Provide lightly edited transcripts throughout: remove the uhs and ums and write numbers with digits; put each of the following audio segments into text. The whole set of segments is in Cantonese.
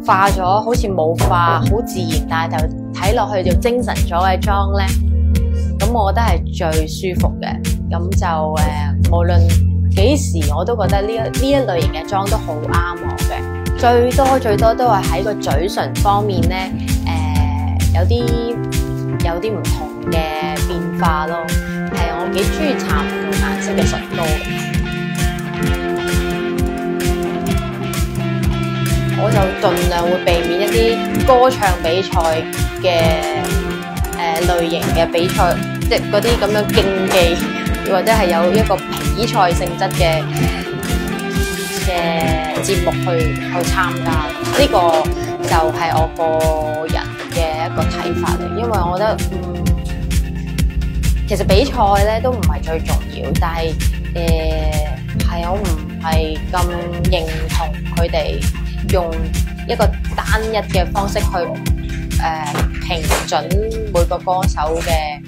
化咗好似冇化，好自然，但係就睇落去就精神咗嘅妝咧，咁我覺得係最舒服嘅。咁就無論幾時我都覺得呢一類型嘅妝都好啱我嘅。最多都係喺個嘴唇方面咧，有啲唔同嘅變化咯。係我幾中意搽唔同顏色嘅唇膏嘅。我就盡量會避免一啲歌唱比賽嘅類型嘅比賽，即係嗰啲咁樣競技或者係有一個比賽性質嘅節目去參加。呢個就係我個人嘅一個睇法嚟，因為我覺得其實比賽咧都唔係最重要，但係係我唔係咁認同佢哋用一個單一嘅方式去評準每個歌手嘅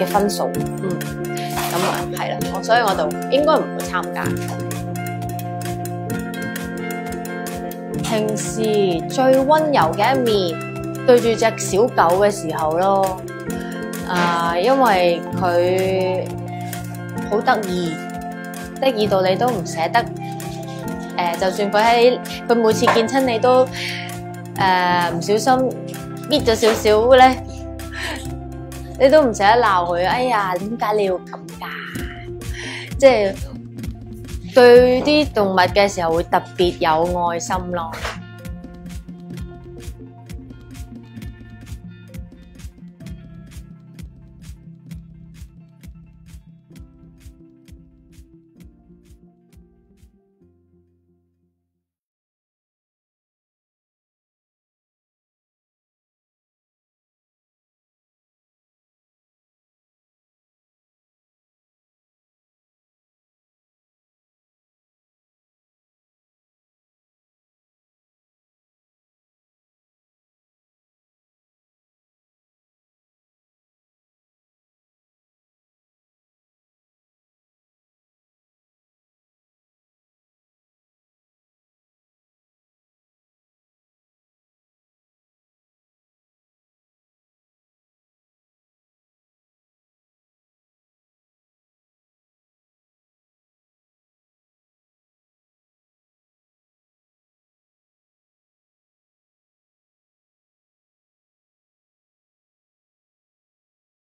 分數，咁係啦，所以我就應該唔會參加。平時最溫柔嘅一面，對住隻小狗嘅時候咯，因為佢好得意到你都唔捨得。就算佢每次見親你都唔小心搣咗少少咧，你都唔捨得鬧佢。哎呀，點解你要咁㗎？即係對啲動物嘅時候會特別有愛心咯。